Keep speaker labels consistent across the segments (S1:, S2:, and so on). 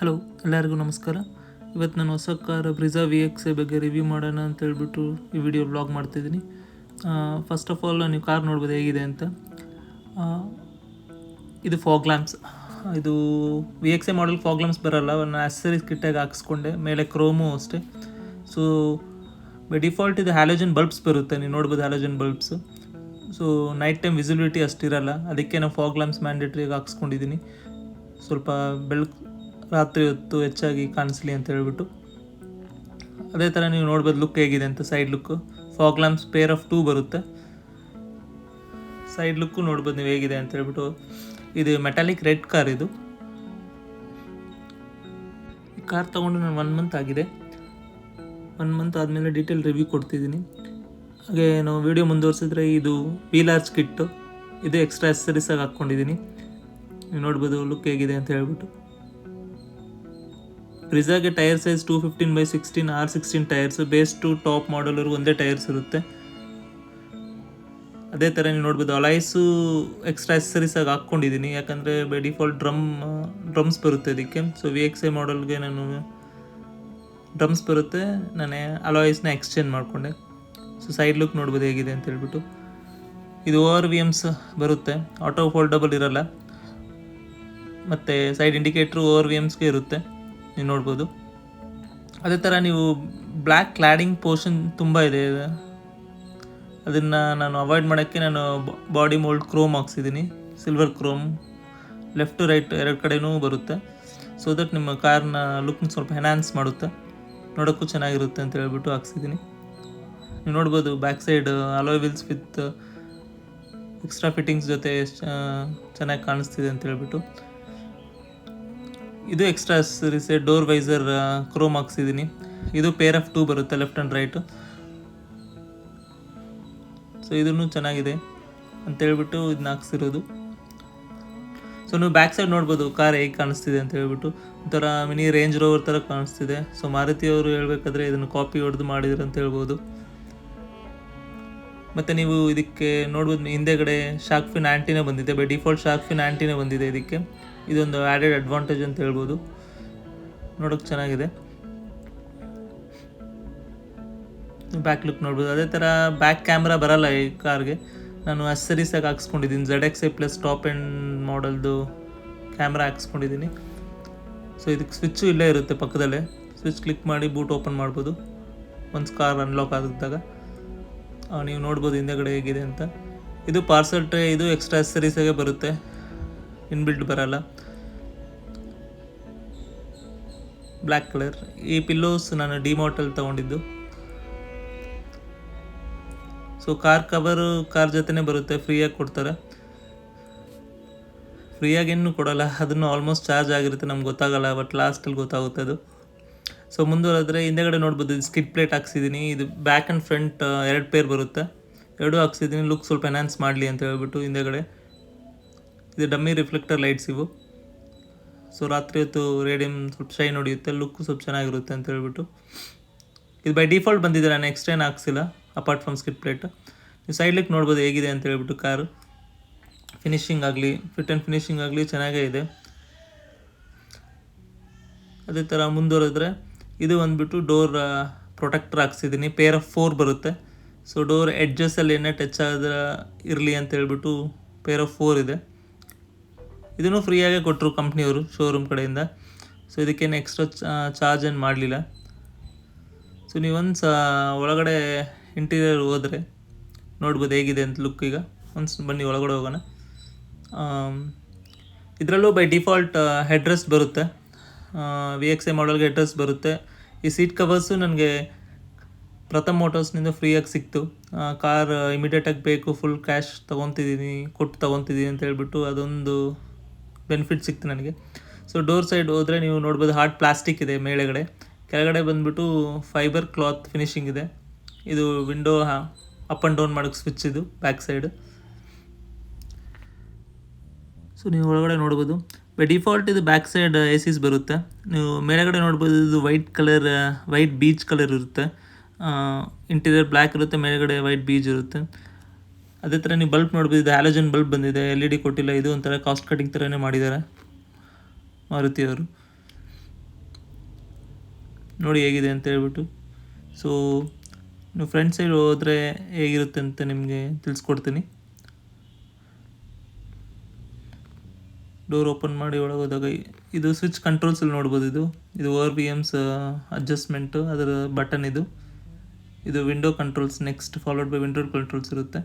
S1: Hello, ಎಲ್ಲರಿಗೂ ನಮಸ್ಕಾರ. ಇವತ್ತು ನಾನು ಹೊಸ ಕಾರ್ ಬ್ರಿಜಾ VX ಬಗ್ಗೆ ರಿವ್ಯೂ ಮಾಡೋಣ ಅಂತ ಹೇಳ್ಬಿಟ್ಟು ಈ ವಿಡಿಯೋ ವ್ಲಾಗ್ ಮಾಡ್ತಿದ್ದೀನಿ. ಫಸ್ಟ್ ಆಫ್ ಆಲ್ ನೀವು ಕಾರ್ ನೋಡ್ಬೋದು ಹೇಗಿದೆ ಅಂತ. ಇದು ಫಾಗ್ ಲ್ಯಾಂಪ್ಸ್. ಇದು VX ಮಾಡಲ್ ಫಾಗ್ ಲ್ಯಾಂಪ್ಸ್ ಬರೋಲ್ಲ, ಒಂದು ಆಕ್ಸೆಸರೀಸ್ ಕಿಟ್ಟಾಗಿ ಹಾಕ್ಸ್ಕೊಂಡೆ. ಮೇಲೆ ಕ್ರೋಮು ಅಷ್ಟೇ. ಸೊ ಬೈ ಡಿಫಾಲ್ಟ್ ಇದು ಹ್ಯಾಲೋಜನ್ ಬಲ್ಬ್ಸ್ ಬರುತ್ತೆ, ನೀವು ನೋಡ್ಬೋದು halogen bulbs. So night time visibility ಅಷ್ಟಿರಲ್ಲ, ಅದಕ್ಕೆ ನಾನು ಫಾಗ್ ಲ್ಯಾಂಪ್ಸ್ ಮ್ಯಾಂಡೇಟ್ರಿಗೆ ಹಾಕ್ಸ್ಕೊಂಡಿದ್ದೀನಿ. ಸ್ವಲ್ಪ ಬೆಳಕು ರಾತ್ರಿ ಹೊತ್ತು ಹೆಚ್ಚಾಗಿ ಕಾಣಿಸ್ಲಿ ಅಂತ ಹೇಳ್ಬಿಟ್ಟು. ಅದೇ ಥರ ನೀವು ನೋಡ್ಬೋದು ಲುಕ್ ಹೇಗಿದೆ ಅಂತ. Side look fog lamps pair of 2 ಬರುತ್ತೆ. ಸೈಡ್ ಲುಕ್ಕು ನೋಡ್ಬೋದು ನೀವು ಹೇಗಿದೆ ಅಂತ ಹೇಳ್ಬಿಟ್ಟು. ಇದು ಮೆಟಾಲಿಕ್ ರೆಡ್ ಕಾರ್. ಇದು ಈ ಕಾರ್ ತೊಗೊಂಡು ನಾನು 1 ಮಂತ್ ಆಗಿದೆ. 1 ಮಂತ್ ಆದಮೇಲೆ ಡೀಟೇಲ್ ರಿವ್ಯೂ ಕೊಡ್ತಿದ್ದೀನಿ. ಹಾಗೆ ನಾವು ವಿಡಿಯೋ ಮುಂದುವರಿಸಿದ್ರೆ ಇದು ವೀಲ್ ಆರ್ಚ್ ಕಿಟ್ಟು, ಇದು ಎಕ್ಸ್ಟ್ರಾ ಆಕ್ಸೆಸರೀಸಾಗಿ ಹಾಕ್ಕೊಂಡಿದ್ದೀನಿ. ನೀವು ನೋಡ್ಬೋದು ಲುಕ್ ಹೇಗಿದೆ ಅಂತ ಹೇಳ್ಬಿಟ್ಟು. ಬ್ರಿಜಾಗೆ tyre size 215/16 R16 tyres. Base to top ಮಾಡಲ್ವರೆಗೂ ಒಂದೇ ಟೈರ್ಸ್ ಇರುತ್ತೆ. ಅದೇ ಥರ ನೀವು ನೋಡ್ಬೋದು ಅಲಾಯ್ಸು ಎಕ್ಸ್ಟ್ರಾ ಆಕ್ಸೆಸರೀಸಾಗಿ ಹಾಕ್ಕೊಂಡಿದ್ದೀನಿ, ಯಾಕಂದರೆ ಬೈ ಡಿಫಾಲ್ಟ್ ಡ್ರಮ್ಸ್ ಬರುತ್ತೆ ಇದಕ್ಕೆ. ಸೊ VXi ಮಾಡಲ್ಗೆ ನಾನು ಡ್ರಮ್ಸ್ ಬರುತ್ತೆ, ನಾನು ಅಲಾಯ್ಸ್ನ ಎಕ್ಸ್ಚೇಂಜ್ ಮಾಡಿಕೊಂಡೆ. ಸೊ ಸೈಡ್ ಲುಕ್ ನೋಡ್ಬೋದು ಹೇಗಿದೆ ಅಂತ ಹೇಳ್ಬಿಟ್ಟು. ಇದು ORVMs ಬರುತ್ತೆ, ಆಟೋ ಫೋಲ್ಡಬಲ್ ಇರಲ್ಲ. ಮತ್ತು ಸೈಡ್ ಇಂಡಿಕೇಟ್ರು ORVMsಗೆ ಇರುತ್ತೆ, ನೀವು ನೋಡ್ಬೋದು. ಅದೇ ಥರ ನೀವು ಬ್ಲ್ಯಾಕ್ ಕ್ಲಾಡಿಂಗ್ ಪೋರ್ಷನ್ ತುಂಬ ಇದೆ, ಅದನ್ನು ನಾನು ಅವಾಯ್ಡ್ ಮಾಡೋಕ್ಕೆ ನಾನು ಬಾಡಿ ಮೋಲ್ಡ್ ಕ್ರೋಮ್ ಹಾಕ್ಸಿದ್ದೀನಿ. Silver chrome left to right 2 ಕಡೆನೂ ಬರುತ್ತೆ. ಸೊ ದಟ್ ನಿಮ್ಮ ಕಾರ್ನ ಲುಕ್ನ ಸ್ವಲ್ಪ ಎನ್ಹಾನ್ಸ್ ಮಾಡುತ್ತೆ, ನೋಡೋಕ್ಕೂ ಚೆನ್ನಾಗಿರುತ್ತೆ ಅಂತ ಹೇಳ್ಬಿಟ್ಟು ಹಾಕ್ಸಿದ್ದೀನಿ. ನೀವು ನೋಡ್ಬೋದು back side alloy wheels with extra fittings ಜೊತೆ ಚೆನ್ನಾಗಿ ಕಾಣಿಸ್ತಿದೆ ಅಂತ ಹೇಳ್ಬಿಟ್ಟು. ಇದು extra accessories. Door visor chrome ಹಾಕ್ಸಿದ್ದೀನಿ. ಇದು ಪೇರ್ ಆಫ್ 2 ಬರುತ್ತೆ, ಲೆಫ್ಟ್ ಆ್ಯಂಡ್ ರೈಟು. ಸೊ ಇದೂ ಚೆನ್ನಾಗಿದೆ ಅಂತ ಹೇಳ್ಬಿಟ್ಟು ಇದನ್ನ ಹಾಕ್ಸಿರೋದು. ಸೊ ನೀವು ಬ್ಯಾಕ್ ಸೈಡ್ ನೋಡ್ಬೋದು ಕಾರ್ ಹೇಗೆ ಕಾಣಿಸ್ತಿದೆ ಅಂತ ಹೇಳ್ಬಿಟ್ಟು. ಒಂಥರ ಮಿನಿ ರೇಂಜ್ ರೋವರ್ ಥರ ಕಾಣಿಸ್ತಿದೆ. ಸೊ ಮಾರುತಿಯವರು ಹೇಳ್ಬೇಕಾದ್ರೆ ಇದನ್ನು ಕಾಪಿ ಹೊಡೆದು ಮಾಡಿದ್ರು ಅಂತ ಹೇಳ್ಬೋದು. ಮತ್ತು ನೀವು ಇದಕ್ಕೆ ನೋಡ್ಬೋದು ಹಿಂದೆಗಡೆ ಶಾರ್ಕ್ ಫಿನ್ ಆ್ಯಂಟಿನ ಬಂದಿದೆ. ಬೈ ಡಿಫಾಲ್ಟ್ ಶಾರ್ಕ್ ಫಿನ್ ಆ್ಯಂಟಿನ ಬಂದಿದೆ ಇದಕ್ಕೆ. ಇದೊಂದು ಆ್ಯಡೆಡ್ ಅಡ್ವಾಂಟೇಜ್ ಅಂತ ಹೇಳ್ಬೋದು, ನೋಡೋಕ್ಕೆ ಚೆನ್ನಾಗಿದೆ. ಬ್ಯಾಕ್ ಲುಕ್ ನೋಡ್ಬೋದು. ಅದೇ ಥರ ಬ್ಯಾಕ್ ಕ್ಯಾಮ್ರಾ ಬರಲ್ಲ ಈ ಕಾರ್ಗೆ, ನಾನು ಆಕ್ಸೆಸರೀಸಾಗಿ ಹಾಕ್ಸ್ಕೊಂಡಿದ್ದೀನಿ. ZXi+ ಟಾಪ್ ಆ್ಯಂಡ್ ಮಾಡಲ್ದು ಕ್ಯಾಮ್ರಾ ಹಾಕ್ಸ್ಕೊಂಡಿದ್ದೀನಿ. ಸೊ ಇದಕ್ಕೆ ಸ್ವಿಚ್ಚು ಇಲ್ಲೇ ಇರುತ್ತೆ ಪಕ್ಕದಲ್ಲೇ. ಸ್ವಿಚ್ ಕ್ಲಿಕ್ ಮಾಡಿ ಬೂಟ್ ಓಪನ್ ಮಾಡ್ಬೋದು ಒನ್ಸ್ ಕಾರ್ ಅನ್ಲಾಕ್ ಆಗಿದ್ದಾಗ. ನೀವು ನೋಡ್ಬೋದು ಹಿಂದೆಗಡೆ ಹೇಗಿದೆ ಅಂತ. ಇದು ಪಾರ್ಸಲ್ ಟ್ರೇ, ಇದು ಎಕ್ಸ್ಟ್ರಾ ಆಕ್ಸೆಸರೀಸಾಗೆ ಬರುತ್ತೆ, ಇನ್ಬಿಲ್ಟ್ ಬರಲ್ಲ. Black colour. ಈ ಪಿಲ್ಲೋಸ್ ನಾನು ಡಿಮಾರ್ಟಲ್ಲಿ ತೊಗೊಂಡಿದ್ದು. ಸೊ ಕಾರ್ ಕವರು ಕಾರ್ ಜೊತೆನೇ ಬರುತ್ತೆ, ಫ್ರೀಯಾಗಿ ಕೊಡ್ತಾರೆ. ಫ್ರೀಯಾಗೇನು ಕೊಡೋಲ್ಲ, ಅದನ್ನು ಆಲ್ಮೋಸ್ಟ್ ಚಾರ್ಜ್ ಆಗಿರುತ್ತೆ, ನಮ್ಗೆ ಗೊತ್ತಾಗಲ್ಲ, ಬಟ್ ಲಾಸ್ಟಲ್ಲಿ ಗೊತ್ತಾಗುತ್ತೆ ಅದು. ಸೊ ಮುಂದುವರೆದ್ರೆ ಹಿಂದೆಗಡೆ ನೋಡ್ಬೋದು ಇದು ಸ್ಕಿಡ್ ಪ್ಲೇಟ್ ಹಾಕ್ಸಿದ್ದೀನಿ. ಇದು ಬ್ಯಾಕ್ ಆ್ಯಂಡ್ ಫ್ರಂಟ್ 2 ಪೇರ್ ಬರುತ್ತೆ, 2 ಹಾಕ್ಸಿದ್ದೀನಿ ಲುಕ್ ಸ್ವಲ್ಪ ಎನ್ಹಾನ್ಸ್ ಮಾಡಲಿ ಅಂತ ಹೇಳ್ಬಿಟ್ಟು. ಹಿಂದೆಗಡೆ ಇದು ಡಮ್ಮಿ ರಿಫ್ಲೆಕ್ಟರ್ ಲೈಟ್ಸ್ ಇವು. ಸೊ ರಾತ್ರಿ ಹೊತ್ತು ರೇಡಿಯಮ್ ಸ್ವಲ್ಪ ಶೈನ್ ಹೊಡೆಯುತ್ತೆ, ಲುಕ್ಕು ಸ್ವಲ್ಪ ಚೆನ್ನಾಗಿರುತ್ತೆ ಅಂತ ಹೇಳ್ಬಿಟ್ಟು. ಇದು ಬೈ ಡಿಫಾಲ್ಟ್ ಬಂದಿದೆ, ನಾನು ಎಕ್ಸ್ಟ್ರಾ ಏನು ಹಾಕ್ಸಿಲ್ಲ ಅಪಾರ್ಟ್ ಫ್ರಮ್ ಸ್ಕಿಡ್ ಪ್ಲೇಟ್. ನೀವು ಸೈಡ್ ಲುಕ್ ನೋಡ್ಬೋದು ಹೇಗಿದೆ ಅಂತ ಹೇಳ್ಬಿಟ್ಟು. ಕಾರು ಫಿನಿಶಿಂಗ್ ಆಗಲಿ, ಫಿಟ್ ಆ್ಯಂಡ್ ಫಿನಿಶಿಂಗ್ ಆಗಲಿ ಚೆನ್ನಾಗೇ ಇದೆ. ಅದೇ ಥರ ಮುಂದುವರೆದ್ರೆ ಇದು ಬಂದುಬಿಟ್ಟು ಡೋರ್ ಪ್ರೊಟೆಕ್ಟರ್ ಹಾಕ್ಸಿದ್ದೀನಿ. ಪೇರ್ ಆಫ್ 4 ಬರುತ್ತೆ. ಸೊ ಡೋರ್ ಎಡ್ಜಸ್ಸಲ್ಲಿ ಏನೇ ಟಚ್ ಆದ್ರೆ ಇರಲಿ ಅಂತ ಹೇಳ್ಬಿಟ್ಟು ಪೇರ್ ಆಫ್ 4 ಇದೆ. ಇದನ್ನು ಫ್ರೀಯಾಗೇ ಕೊಟ್ಟರು ಕಂಪ್ನಿಯವರು ಶೋರೂಮ್ ಕಡೆಯಿಂದ. ಸೊ ಇದಕ್ಕೇನು ಎಕ್ಸ್ಟ್ರಾ ಚಾರ್ಜ್ ಏನು ಮಾಡಲಿಲ್ಲ. ಸೊ ನೀವು ಒಳಗಡೆ ಇಂಟೀರಿಯರ್ ಹೋದರೆ ನೋಡ್ಬೋದು ಹೇಗಿದೆ ಅಂತ ಲುಕ್. ಈಗ ಬನ್ನಿ ಒಳಗಡೆ ಹೋಗೋಣ. ಇದರಲ್ಲೂ ಬೈ ಡಿಫಾಲ್ಟ್ ಹೆಡ್ ರೆಸ್ಟ್ ಬರುತ್ತೆ, VXi ಮಾಡಲ್ಗೆ ಹೆಡ್ ರೆಸ್ಟ್ ಬರುತ್ತೆ. ಈ ಸೀಟ್ ಕವರ್ಸು ನನಗೆ ಪ್ರಥಮ್ ಮೋಟರ್ಸ್ನಿಂದ ಫ್ರೀಯಾಗಿ ಸಿಕ್ತು. ಕಾರ್ ಇಮಿಡಿಯೇಟಾಗಿ ಬೇಕು, ಫುಲ್ ಕ್ಯಾಶ್ ಕೊಟ್ಟು ತೊಗೊತಿದ್ದೀನಿ ಅಂತ ಹೇಳ್ಬಿಟ್ಟು ಅದೊಂದು ಬೆನಿಫಿಟ್ ಸಿಕ್ತು ನನಗೆ. ಸೊ ಡೋರ್ ಸೈಡ್ ಹೋದರೆ ನೀವು ನೋಡ್ಬೋದು ಹಾರ್ಡ್ ಪ್ಲಾಸ್ಟಿಕ್ ಇದೆ ಮೇಳೆಗಡೆ, ಕೆಳಗಡೆ ಬಂದುಬಿಟ್ಟು ಫೈಬರ್ ಕ್ಲಾತ್ ಫಿನಿಶಿಂಗ್ ಇದೆ. ಇದು ವಿಂಡೋ ಅಪ್ ಆ್ಯಂಡ್ ಡೌನ್ ಮಾಡೋಕ್ಕೆ ಸ್ವಿಚ್ ಇದು ಬ್ಯಾಕ್ ಸೈಡ್. ಸೊ ನೀವು ಒಳಗಡೆ ನೋಡ್ಬೋದು ಬೈ ಡಿಫಾಲ್ಟ್ ಇದು ಬ್ಯಾಕ್ ಸೈಡ್ ACs ಬರುತ್ತೆ. ನೀವು ಮೇಲೆಗಡೆ ನೋಡ್ಬೋದು ಇದು ವೈಟ್ ಬೀಚ್ ಕಲರ್ ಇರುತ್ತೆ. ಇಂಟೀರಿಯರ್ ಬ್ಲ್ಯಾಕ್ ಇರುತ್ತೆ, ಮೇಲೆಗಡೆ ವೈಟ್ ಬೀಚ್ ಇರುತ್ತೆ. ಅದೇ ಥರ ನೀವು ಬಲ್ಬ್ ನೋಡ್ಬೋದು, ಇದು ಹ್ಯಾಲೋಜನ್ ಬಲ್ಬ್ ಬಂದಿದೆ, LED ಕೊಟ್ಟಿಲ್ಲ. ಇದು ಒಂಥರ ಕಾಸ್ಟ್ ಕಟಿಂಗ್ ಥರನೇ ಮಾಡಿದ್ದಾರೆ ಮಾರುತಿಯವರು. ನೋಡಿ ಹೇಗಿದೆ ಅಂತ ಹೇಳ್ಬಿಟ್ಟು. ಸೊ ನೀವು ಫ್ರಂಟ್ ಸೈಡ್ ಹೋದರೆ ಹೇಗಿರುತ್ತೆ ಅಂತ ನಿಮಗೆ ತಿಳಿಸ್ಕೊಡ್ತೀನಿ. ಡೋರ್ ಓಪನ್ ಮಾಡಿ ಒಳಗೆ ಹೋದಾಗ ಇದು ಸ್ವಿಚ್ ಕಂಟ್ರೋಲ್ಸಲ್ಲಿ ನೋಡ್ಬೋದು. ಇದು ORVM's ಅಡ್ಜಸ್ಟ್ಮೆಂಟು, ಅದರ ಬಟನ್ ಇದು window controls. Next followed by window controls ಇರುತ್ತೆ,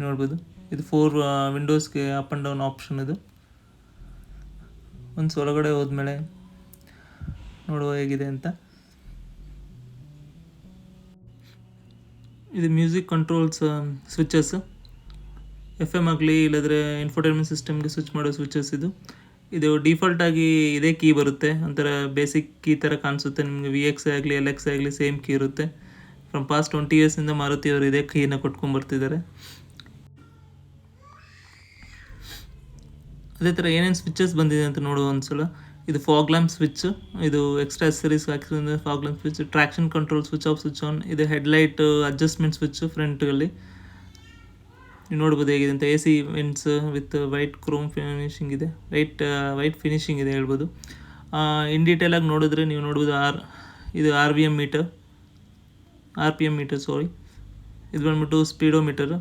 S1: ನೋಡ್ಬೋದು. ಇದು 4 ವಿಂಡೋಸ್ಗೆ ಅಪ್ ಆ್ಯಂಡ್ ಡೌನ್ ಆಪ್ಷನ್. ಒಂದು ಒಳಗಡೆ ಹೋದ್ಮೇಲೆ ನೋಡುವ ಹೇಗಿದೆ ಅಂತ. ಇದು ಮ್ಯೂಸಿಕ್ ಕಂಟ್ರೋಲ್ಸ್ ಸ್ವಿಚಸ್, FM ಆಗಲಿ ಇಲ್ಲದ್ರೆ ಇನ್ಫೋಟೈನ್ಮೆಂಟ್ ಸಿಸ್ಟಮ್ಗೆ ಸ್ವಿಚ್ ಮಾಡೋ ಸ್ವಿಚಸ್. ಇದು ಡಿಫಾಲ್ಟಾಗಿ ಇದೇ ಕೀ ಬರುತ್ತೆ, ಒಂಥರ ಬೇಸಿಕ್ ಕೀ ಥರ ಕಾಣಿಸುತ್ತೆ ನಿಮಗೆ. VX ಆಗಲಿ LX ಆಗಲಿ ಸೇಮ್ ಕೀ ಇರುತ್ತೆ. ಫ್ರಮ್ ಪಾಸ್ಟ್ 20 ಇಯರ್ಸಿಂದ ಮಾರುತಿಯವರು ಇದೇ ಕೀನ ಕೊಟ್ಕೊಂಡ್ಬರ್ತಿದ್ದಾರೆ. ಅದೇ ಥರ ಏನೇನು ಸ್ವಿಚಸ್ ಬಂದಿದೆ ಅಂತ ನೋಡುವ ಒಂದ್ಸಲ. ಇದು ಫಾಗ್ ಲ್ಯಾಂಪ್ ಸ್ವಿಚ್, ಇದು ಎಕ್ಸ್ಟ್ರಾ ಅಕ್ಸರೀಸ್ ಹಾಕಿರೋದ್ರಿಂದ fog lamp switch. Traction control, switch off switch on. ಇದು ಹೆಡ್ಲೈಟ್ ಅಡ್ಜಸ್ಟ್ಮೆಂಟ್ ಸ್ವಿಚ್ ಫ್ರಂಟಲ್ಲಿ. ನೀವು ನೋಡ್ಬೋದು ಹೇಗಿದೆ ಅಂತ. AC vents with white chrome finishing ಇದೆ, ವೈಟ್ ಫಿನಿಶಿಂಗ್ ಇದೆ ಹೇಳ್ಬೋದು. ಇನ್ ಡೀಟೇಲಾಗಿ ನೋಡಿದ್ರೆ ನೀವು ನೋಡ್ಬೋದು ಇದು RPM ಮೀಟರ್, ಇದು ಬಂದ್ಬಿಟ್ಟು ಸ್ಪೀಡೋಮೀಟರ್.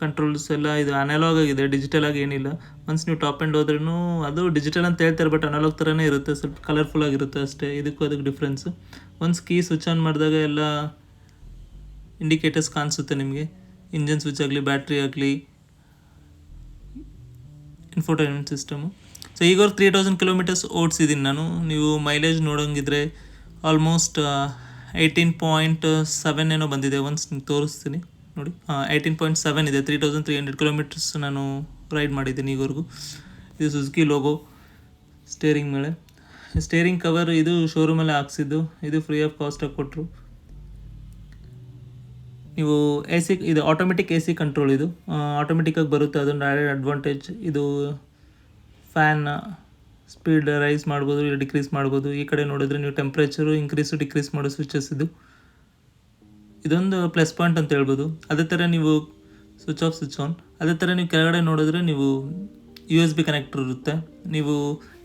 S1: ಕಂಟ್ರೋಲ್ಸ್ ಎಲ್ಲ ಇದು ಅನಲಾಗ್ ಆಗಿದೆ, ಡಿಜಿಟಲ್ ಆಗಿ ಏನಿಲ್ಲ. ಒನ್ಸ್ ನೀವು ಟಾಪ್ ಎಂಡ್ ಹೋದ್ರೂ ಅದು ಡಿಜಿಟಲ್ ಅಂತ ಹೇಳ್ತಾರೆ, ಬಟ್ ಅನಲಾಗ್ ಥರನೇ ಇರುತ್ತೆ, ಸ್ವಲ್ಪ ಕಲರ್ಫುಲ್ ಆಗಿರುತ್ತೆ ಅಷ್ಟೇ. ಅದಕ್ಕೆ difference. Once key switch on ಮಾಡಿದಾಗ ಎಲ್ಲ ಇಂಡಿಕೇಟರ್ಸ್ ಕಾಣಿಸುತ್ತೆ ನಿಮಗೆ. ಇಂಜನ್ ಸ್ವಿಚ್ ಆಗಲಿ, ಬ್ಯಾಟ್ರಿ ಆಗಲಿ, ಇನ್ಫೋಟೈನ್ಮೆಂಟ್ ಸಿಸ್ಟಮು. ಸೊ ಈಗ 3000 ಕಿಲೋಮೀಟರ್ಸ್ ಓಡಿಸಿದ್ದೀನಿ ನಾನು. ನೀವು ಮೈಲೇಜ್ ನೋಡೋಂಗಿದ್ರೆ ಆಲ್ಮೋಸ್ಟ್ 18.7 ಏನೋ ಬಂದಿದೆ. ಒನ್ಸ್ ನಿಮ್ಗೆ ತೋರಿಸ್ತೀನಿ ನೋಡಿ. 18.7 ಇದೆ. 3300 ಕಿಲೋಮೀಟರ್ಸ್ ನಾನು ರೈಡ್ ಮಾಡಿದ್ದೀನಿ ಈವರೆಗೂ. ಇದು ಸುಜುಕಿ ಲೋಗೋ ಸ್ಟೇರಿಂಗ್ ಮೇಲೆ. ಸ್ಟೇರಿಂಗ್ ಕವರ್ ಇದು ಶೋರೂಮಲ್ಲೇ ಹಾಕ್ಸಿದ್ದು, ಇದು ಫ್ರೀ ಆಫ್ ಕಾಸ್ಟಾಗಿ ಕೊಟ್ಟರು. ನೀವು AC, ಇದು ಆಟೋಮೆಟಿಕ್ AC ಕಂಟ್ರೋಲ್. ಇದು ಆಟೋಮೆಟಿಕ್ಕಾಗಿ ಬರುತ್ತೆ, ಅದೊಂದು ಆ್ಯಡೆಡ್ ಅಡ್ವಾಂಟೇಜ್. ಇದು ಫ್ಯಾನ್ ಸ್ಪೀಡ್ ರೈಸ್ ಮಾಡ್ಬೋದು, ಇಲ್ಲ ಡಿಕ್ರೀಸ್ ಮಾಡ್ಬೋದು. ಈ ಕಡೆ ನೋಡಿದ್ರೆ ನೀವು ಟೆಂಪ್ರೇಚರು ಇನ್ಕ್ರೀಸು ಡಿಕ್ರೀಸ್ ಮಾಡೋ ಸ್ವಿಚಸ್. ಇದೊಂದು ಪ್ಲಸ್ ಪಾಯಿಂಟ್ ಅಂತ ಹೇಳ್ಬೋದು. ಅದೇ ಥರ ನೀವು ಸ್ವಿಚ್ ಆಫ್ ಸ್ವಿಚ್ ಆನ್. ಅದೇ ಥರ ನೀವು ಕೆಳಗಡೆ ನೋಡಿದ್ರೆ ನೀವು USB ಕನೆಕ್ಟರ್ ಇರುತ್ತೆ. ನೀವು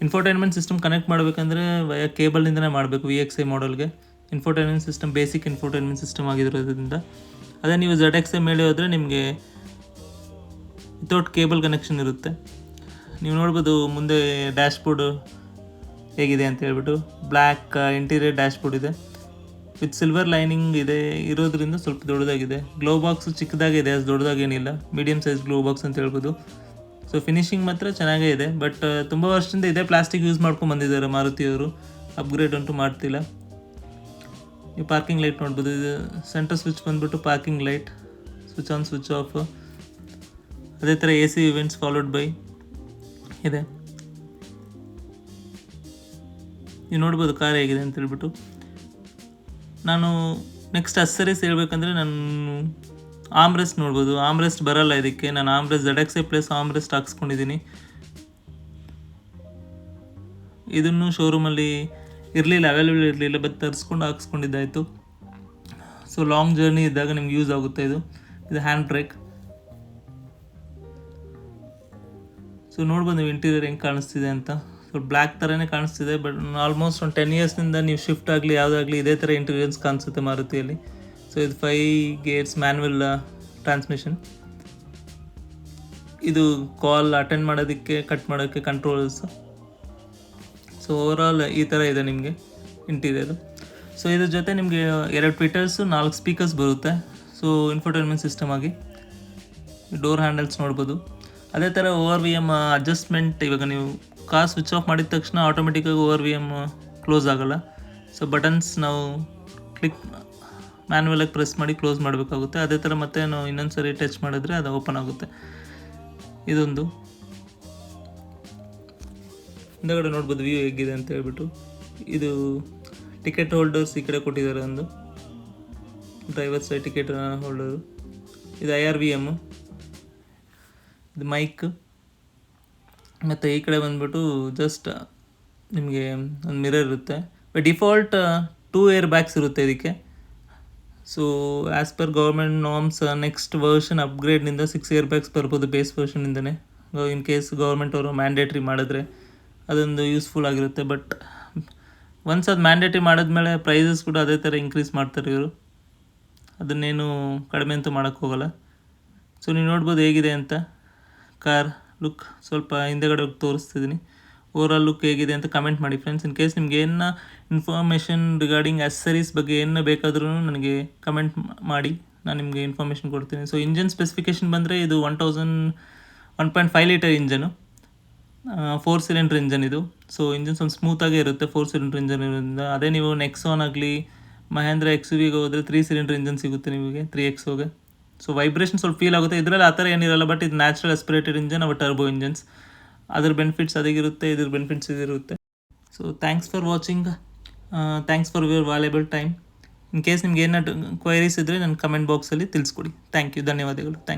S1: ಇನ್ಫೋಟೈನ್ಮೆಂಟ್ ಸಿಸ್ಟಮ್ ಕನೆಕ್ಟ್ ಮಾಡಬೇಕಂದ್ರೆ ವಯ ಕೇಬಲ್ನಿಂದನೇ ಮಾಡಬೇಕು. VXi ಮಾಡೆಲ್ಗೆ infotainment system basic infotainment system ಆಗಿರೋದ್ರಿಂದ. ಅದೇ ನೀವು ZXi ಮೇಲೆ ಹೋದರೆ ನಿಮಗೆ ವಿತೌಟ್ ಕೇಬಲ್ ಕನೆಕ್ಷನ್ ಇರುತ್ತೆ. ನೀವು ನೋಡ್ಬೋದು ಮುಂದೆ ಡ್ಯಾಶ್ಬೋರ್ಡ್ ಹೇಗಿದೆ ಅಂತ ಹೇಳ್ಬಿಟ್ಟು. ಬ್ಲ್ಯಾಕ್ ಇಂಟೀರಿಯರ್ ಡ್ಯಾಶ್ಬೋರ್ಡ್ ಇದೆ ವಿತ್ ಸಿಲ್ವರ್ ಲೈನಿಂಗ್ ಇರೋದ್ರಿಂದ ಸ್ವಲ್ಪ ದೊಡ್ಡದಾಗಿದೆ. ಗ್ಲೋ ಬಾಕ್ಸು ಚಿಕ್ಕದಾಗಿದೆ, ಅದು ದೊಡ್ಡದಾಗೇನಿಲ್ಲ, ಮೀಡಿಯಮ್ ಸೈಜ್ ಗ್ಲೋ ಬಾಕ್ಸ್ ಅಂತ ಹೇಳ್ಬೋದು. ಸೊ ಫಿನಿಶಿಂಗ್ ಮಾತ್ರ ಚೆನ್ನಾಗೇ ಇದೆ, ಬಟ್ ತುಂಬ ವರ್ಷದಿಂದ ಇದೇ ಪ್ಲಾಸ್ಟಿಕ್ ಯೂಸ್ ಮಾಡ್ಕೊಂಡು ಬಂದಿದ್ದಾರೆ ಮಾರುತಿಯವರು, ಅಪ್ಗ್ರೇಡ್ ಅಂತೂ ಮಾಡ್ತಿಲ್ಲ. ನೀವು ಪಾರ್ಕಿಂಗ್ ಲೈಟ್ ನೋಡ್ಬೋದು. ಇದು ಸೆಂಟರ್ ಸ್ವಿಚ್ ಬಂದುಬಿಟ್ಟು parking light, switch on switch off. ಅದೇ ಥರ AC ಇವೆಂಟ್ಸ್ ಫಾಲೋಡ್ ಬೈ ಇದೆ. ನೀವು ನೋಡ್ಬೋದು ಕಾರ್ ಹೇಗಿದೆ ಅಂತ ಹೇಳ್ಬಿಟ್ಟು. ನಾನು ನೆಕ್ಸ್ಟ್ ಅಕ್ಸರೀಸ್ ಹೇಳ್ಬೇಕಂದ್ರೆ ನಾನು ಆಮ್ರೆಸ್ಟ್ ನೋಡ್ಬೋದು. ಆಮ್ರೆಸ್ಟ್ ಬರಲ್ಲ ಇದಕ್ಕೆ, ನಾನು ಆಮ್ರೆಸ್ಟ್ ZXi ಪ್ಲಸ್ ಆಮ್ರೆಸ್ಟ್ ಹಾಕ್ಸ್ಕೊಂಡಿದ್ದೀನಿ. ಇದನ್ನು ಶೋರೂಮಲ್ಲಿ ಇರಲಿಲ್ಲ, ಅವೈಲೇಬಲ್ ಇರಲಿಲ್ಲ, ಬಟ್ ತರಿಸ್ಕೊಂಡು ಹಾಕ್ಸ್ಕೊಂಡಿದ್ದಾಯಿತು. ಸೊ ಲಾಂಗ್ ಜರ್ನಿ ಇದ್ದಾಗ ನಿಮ್ಗೆ ಯೂಸ್ ಆಗುತ್ತೆ. ಇದು ಹ್ಯಾಂಡ್ ಬ್ರೇಕ್. ಸೊ ನೋಡ್ಬೋದು ನೀವು ಇಂಟೀರಿಯರ್ ಹೆಂಗೆ ಕಾಣಿಸ್ತಿದೆ ಅಂತ. ಸೊ ಬ್ಲ್ಯಾಕ್ ಥರನೇ ಕಾಣಿಸ್ತಿದೆ, ಬಟ್ ಆಲ್ಮೋಸ್ಟ್ ಒಂದು 10 ಇಯರ್ಸ್ನಿಂದ ನೀವು ಶಿಫ್ಟ್ ಆಗಲಿ ಯಾವುದಾಗಲಿ ಇದೇ ಥರ ಇಂಟೀರಿಯರ್ಸ್ ಕಾಣಿಸುತ್ತೆ ಮಾರುತಿಯಲ್ಲಿ. ಸೊ ಇದು 5 ಗೇರ್ಸ್ ಮ್ಯಾನ್ಯಲ್ ಟ್ರಾನ್ಸ್ಮಿಷನ್. ಇದು ಕಾಲ್ ಅಟೆಂಡ್ ಮಾಡೋದಕ್ಕೆ, ಕಟ್ ಮಾಡೋಕ್ಕೆ ಕಂಟ್ರೋಲ್ಸ್. ಸೊ ಓವರಾಲ್ ಈ ಥರ ಇದೆ ನಿಮಗೆ ಇಂಟೀರಿಯರು. ಸೊ ಇದ್ರ ಜೊತೆ ನಿಮಗೆ 2 ಟ್ವಿಟರ್ಸು, 4 ಸ್ಪೀಕರ್ಸ್ ಬರುತ್ತೆ. ಸೊ ಇನ್ಫೋಟೈನ್ಮೆಂಟ್ ಸಿಸ್ಟಮ್ ಆಗಿ ಡೋರ್ ಹ್ಯಾಂಡಲ್ಸ್ ನೋಡ್ಬೋದು. ಅದೇ ಥರ ORVM ಅಡ್ಜಸ್ಟ್ಮೆಂಟ್. ಇವಾಗ ನೀವು ಕಾರ್ ಸ್ವಿಚ್ ಆಫ್ ಮಾಡಿದ ತಕ್ಷಣ ಆಟೋಮೆಟಿಕ್ಕಾಗಿ ORVM ಕ್ಲೋಸ್ ಆಗೋಲ್ಲ. ಸೊ ಬಟನ್ಸ್ ನಾವು ಮ್ಯಾನ್ಯಲಾಗಿ ಪ್ರೆಸ್ ಮಾಡಿ ಕ್ಲೋಸ್ ಮಾಡಬೇಕಾಗುತ್ತೆ. ಅದೇ ಥರ ಮತ್ತೆ ನಾವು ಇನ್ನೊಂದು ಸರಿ ಟಚ್ ಮಾಡಿದ್ರೆ ಅದು ಓಪನ್ ಆಗುತ್ತೆ. ಇದೊಂದು ಹಿಂದಗಡೆ ನೋಡ್ಬೋದು ವ್ಯೂ ಹೇಗಿದೆ ಅಂತ ಹೇಳ್ಬಿಟ್ಟು. ಇದು ಟಿಕೆಟ್ ಹೋಲ್ಡರ್ಸ್ ಈ ಕಡೆ ಕೊಟ್ಟಿದ್ದಾರೆ, ಒಂದು ಡ್ರೈವರ್ ಸೈಡ್ ಟಿಕೆಟ್ ಹೋಲ್ಡರು. ಇದು IRVM. ಇದು ಮೈಕ್. ಮತ್ತು ಈ ಕಡೆ ಬಂದುಬಿಟ್ಟು ಜಸ್ಟ್ ನಿಮಗೆ ಒಂದು ಮಿರರ್ ಇರುತ್ತೆ. ಡಿಫಾಲ್ಟ್ 2 ಏರ್ ಬ್ಯಾಗ್ಸ್ ಇರುತ್ತೆ ಇದಕ್ಕೆ. So as per government norms next version ಅಪ್ಗ್ರೇಡ್ನಿಂದ 6 ಏರ್ ಬ್ಯಾಗ್ಸ್ ಬರ್ಬೋದು ಬೇಸ್ ವರ್ಷನಿಂದನೇ. ಇನ್ ಕೇಸ್ ಗೌರ್ಮೆಂಟ್ ಅವರು ಮ್ಯಾಂಡೇಟ್ರಿ ಮಾಡಿದ್ರೆ ಅದೊಂದು ಯೂಸ್ಫುಲ್ ಆಗಿರುತ್ತೆ. ಬಟ್ ಒನ್ಸ್ ಅದು ಮ್ಯಾಂಡೇಟ್ರಿ ಮಾಡಿದ್ಮೇಲೆ ಪ್ರೈಸಸ್ ಕೂಡ ಅದೇ ಥರ ಇನ್ಕ್ರೀಸ್ ಮಾಡ್ತಾರೆ ಇವರು, ಅದನ್ನೇನು ಕಡಿಮೆ ಅಂತೂ ಮಾಡೋಕ್ಕೆ ಹೋಗಲ್ಲ. ಸೊ ನೀವು ನೋಡ್ಬೋದು ಹೇಗಿದೆ ಅಂತ ಕಾರ್ ಲುಕ್. ಸ್ವಲ್ಪ ಹಿಂದೆಗಡೆ ಹೋಗಿ ತೋರಿಸ್ತಿದ್ದೀನಿ. ಓವರಾಲ್ ಲುಕ್ ಹೇಗಿದೆ ಅಂತ ಕಮೆಂಟ್ ಮಾಡಿ ಫ್ರೆಂಡ್ಸ್. ಇನ್ ಕೇಸ್ ನಿಮ್ಗೆ ಏನು ಇನ್ಫಾರ್ಮೇಷನ್ ರಿಗಾರ್ಡಿಂಗ್ ಆಕ್ಸೆಸರೀಸ್ ಬಗ್ಗೆ ಏನು ಬೇಕಾದ್ರೂ ನನಗೆ ಕಮೆಂಟ್ ಮಾಡಿ, ನಾನು ನಿಮಗೆ ಇನ್ಫಾರ್ಮೇಷನ್ ಕೊಡ್ತೀನಿ. ಸೊ ಇಂಜನ್ ಸ್ಪೆಸಿಫಿಕೇಷನ್ ಬಂದರೆ ಇದು 1.5 ಲೀಟರ್ ಇಂಜನು, 4 ಸಿಲಿಂಡ್ರ್ ಇಂಜನ್ ಇದು. ಸೊ ಇಂಜನ್ ಸ್ವಲ್ಪ ಸ್ಮೂತಾಗೇ ಇರುತ್ತೆ 4 ಸಿಲಿಂಡ್ರ್ ಇಂಜನ್ ಇರೋದ್ರಿಂದ. ಅದೇ ನೀವು ನೆಕ್ಸಾನ್ ಆಗಲಿ ಮಹೇಂದ್ರ XUVಗೆ ಹೋದರೆ 3 ಸಿಲಿಂಡ್ರ್ ಇಂಜನ್ ಸಿಗುತ್ತೆ ನಿಮಗೆ 3XOಗೆ. ಸೊ ವೈಬ್ರೇಷನ್ ಸ್ವಲ್ಪ ಫೀಲ್ ಆಗುತ್ತೆ. ಇದರಲ್ಲಿ ಆ ಥರ ಏನಿರಲ್ಲ, ಬಟ್ ಇದು ನ್ಯಾಚುರಲ್ ಆಸ್ಪಿರೇಟೆಡ್ ಇಂಜನ್ ಅವ ಟರ್ಬೋ ಇಂಜನ್ಸ್. ಅದ್ರ ಬೆನಿಫಿಟ್ಸ್ ಅದಿರುತ್ತೆ, ಇದ್ರ ಬೆನಿಫಿಟ್ಸ್ ಇದಿರುತ್ತೆ. So thanks for watching, thanks for your valuable time. In case ನಿಮ್ಗೆ ಏನಾದ್ರು ಕ್ವೈರೀಸ್ ಇದ್ದರೆ ನನ್ನ ಕಮೆಂಟ್ ಬಾಕ್ಸಲ್ಲಿ ತಿಳಿಸ್ಕೊಡಿ. ಥ್ಯಾಂಕ್ ಯು, ಧನ್ಯವಾದಗಳು. Thank you.